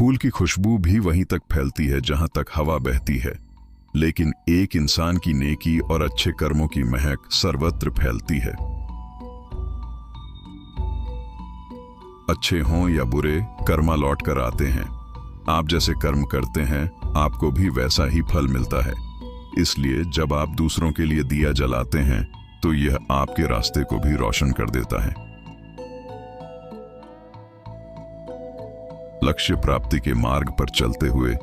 फूल की खुशबू भी वहीं तक फैलती है जहां तक हवा बहती है, लेकिन एक इंसान की नेकी और अच्छे कर्मों की महक सर्वत्र फैलती है। अच्छे हों या बुरे, कर्मा लौट कर आते हैं। आप जैसे कर्म करते हैं, आपको भी वैसा ही फल मिलता है। इसलिए जब आप दूसरों के लिए दिया जलाते हैं, तो यह आपके रास्ते को भी रोशन कर देता है। लक्ष्य प्राप्ति के मार्ग पर चलते हुए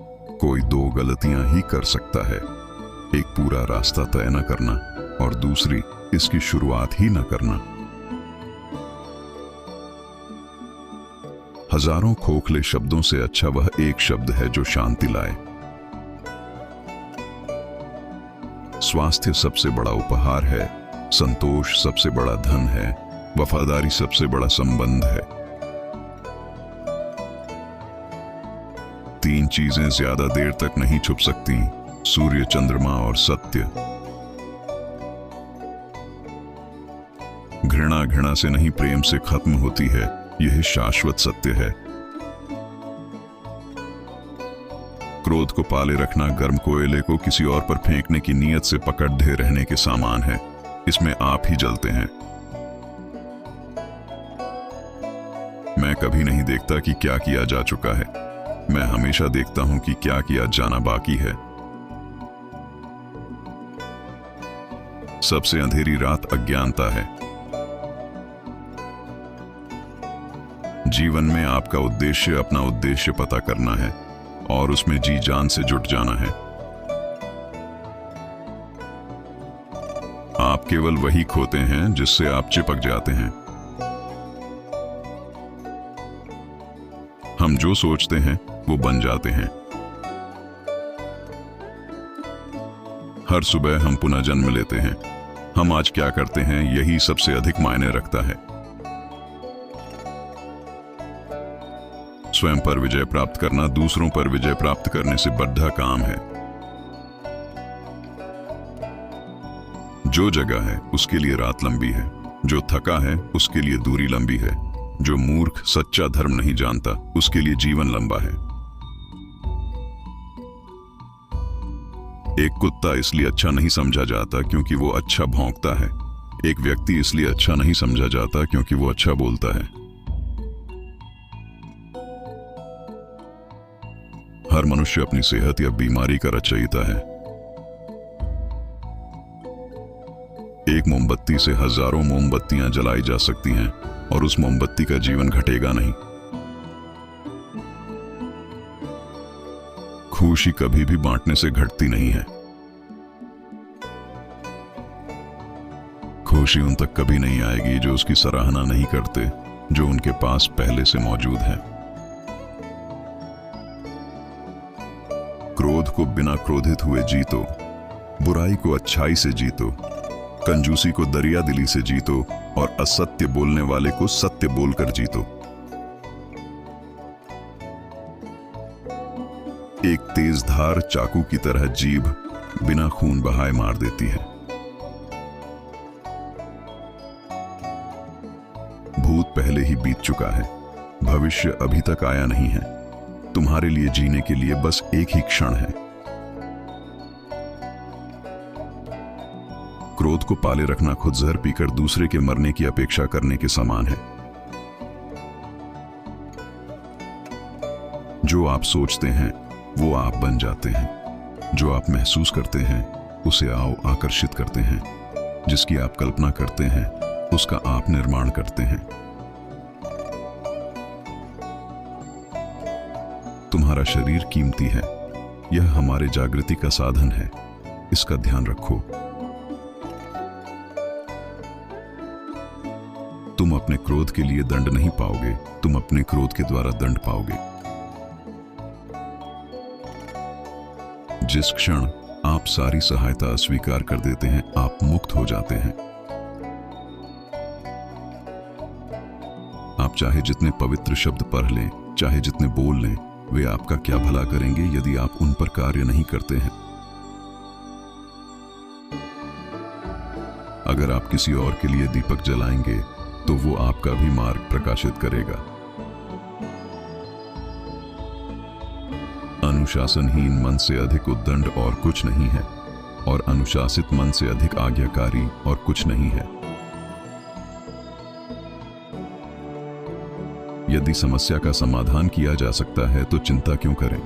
कोई दो गलतियां ही कर सकता है। एक पूरा रास्ता तय न करना और दूसरी इसकी शुरुआत ही न करना। हजारों खोखले शब्दों से अच्छा वह एक शब्द है जो शांति लाए। स्वास्थ्य सबसे बड़ा उपहार है, संतोष सबसे बड़ा धन है, वफादारी सबसे बड़ा संबंध है। तीन चीजें ज्यादा देर तक नहीं छुप सकती, सूर्य, चंद्रमा और सत्य। घृणा घृणा से नहीं, प्रेम से खत्म होती है, यह शाश्वत सत्य है। क्रोध को पाले रखना गर्म कोयले को किसी और पर फेंकने की नीयत से पकड़े रहने के समान है। इसमें आप ही जलते हैं। मैं कभी नहीं देखता कि क्या किया जा चुका है, मैं हमेशा देखता हूं कि क्या किया जाना बाकी है। सबसे अंधेरी रात अज्ञानता है। जीवन में आपका उद्देश्य अपना उद्देश्य पता करना है और उसमें जी जान से जुट जाना है। आप केवल वही खोते हैं जिससे आप चिपक जाते हैं। हम जो सोचते हैं वो बन जाते हैं। हर सुबह हम पुनः जन्म लेते हैं। हम आज क्या करते हैं यही सबसे अधिक मायने रखता है। स्वयं पर विजय प्राप्त करना दूसरों पर विजय प्राप्त करने से बढ़ा काम है। जो जगह है उसके लिए रात लंबी है, जो थका है उसके लिए दूरी लंबी है, जो मूर्ख सच्चा धर्म नहीं जानता उसके लिए जीवन लंबा है। एक कुत्ता इसलिए अच्छा नहीं समझा जाता क्योंकि वो अच्छा भौंकता है। एक व्यक्ति इसलिए अच्छा नहीं समझा जाता क्योंकि वो अच्छा बोलता है। हर मनुष्य अपनी सेहत या बीमारी का रचयिता है। एक मोमबत्ती से हजारों मोमबत्तियां जलाई जा सकती हैं और उस मोमबत्ती का जीवन घटेगा नहीं। खुशी कभी भी बांटने से घटती नहीं है। खुशी उन तक कभी नहीं आएगी जो उसकी सराहना नहीं करते, जो उनके पास पहले से मौजूद है। क्रोध को बिना क्रोधित हुए जीतो, बुराई को अच्छाई से जीतो, कंजूसी को दरिया दिली से जीतो और असत्य बोलने वाले को सत्य बोलकर जीतो। एक तेज धार चाकू की तरह जीभ बिना खून बहाए मार देती है। भूत पहले ही बीत चुका है, भविष्य अभी तक आया नहीं है। तुम्हारे लिए जीने के लिए बस एक ही क्षण है। क्रोध को पाले रखना खुद जहर पीकर दूसरे के मरने की अपेक्षा करने के समान है। जो आप सोचते हैं वो आप बन जाते हैं। जो आप महसूस करते हैं उसे आप आकर्षित करते हैं। जिसकी आप कल्पना करते हैं उसका आप निर्माण करते हैं। तुम्हारा शरीर कीमती है, यह हमारे जागृति का साधन है, इसका ध्यान रखो। तुम अपने क्रोध के लिए दंड नहीं पाओगे, तुम अपने क्रोध के द्वारा दंड पाओगे। जिस क्षण आप सारी सहायता अस्वीकार कर देते हैं, आप मुक्त हो जाते हैं। आप चाहे जितने पवित्र शब्द पढ़ लें, चाहे जितने बोल लें, वे आपका क्या भला करेंगे यदि आप उन पर कार्य नहीं करते हैं। अगर आप किसी और के लिए दीपक जलाएंगे तो वो आपका भी मार्ग प्रकाशित करेगा। अनुशासनहीन मन से अधिक उद्दंड और कुछ नहीं है, और अनुशासित मन से अधिक आज्ञाकारी और कुछ नहीं है। यदि समस्या का समाधान किया जा सकता है तो चिंता क्यों करें?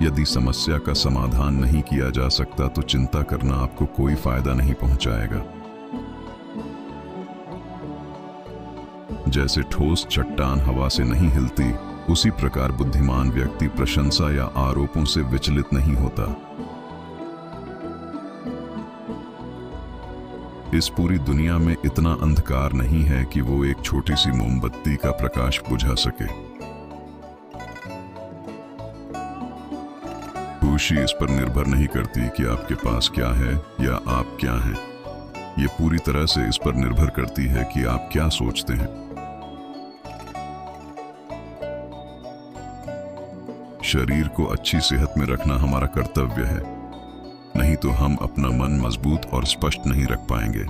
यदि समस्या का समाधान नहीं किया जा सकता तो चिंता करना आपको कोई फायदा नहीं पहुंचाएगा। जैसे ठोस चट्टान हवा से नहीं हिलती, उसी प्रकार बुद्धिमान व्यक्ति प्रशंसा या आरोपों से विचलित नहीं होता। इस पूरी दुनिया में इतना अंधकार नहीं है कि वो एक छोटी सी मोमबत्ती का प्रकाश बुझा सके। खुशी इस पर निर्भर नहीं करती कि आपके पास क्या है या आप क्या हैं। ये पूरी तरह से इस पर निर्भर करती है कि आप क्या सोचते हैं। शरीर को अच्छी सेहत में रखना हमारा कर्तव्य है, नहीं तो हम अपना मन मजबूत और स्पष्ट नहीं रख पाएंगे।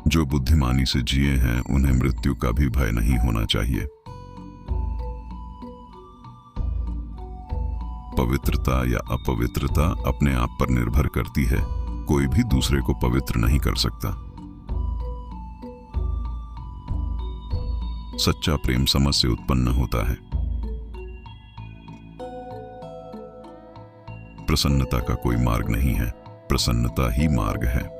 जो बुद्धिमानी से जिए हैं उन्हें मृत्यु का भी भय नहीं होना चाहिए। पवित्रता या अपवित्रता अपने आप पर निर्भर करती है, कोई भी दूसरे को पवित्र नहीं कर सकता। सच्चा प्रेम समझ से उत्पन्न होता है। प्रसन्नता का कोई मार्ग नहीं है, प्रसन्नता ही मार्ग है।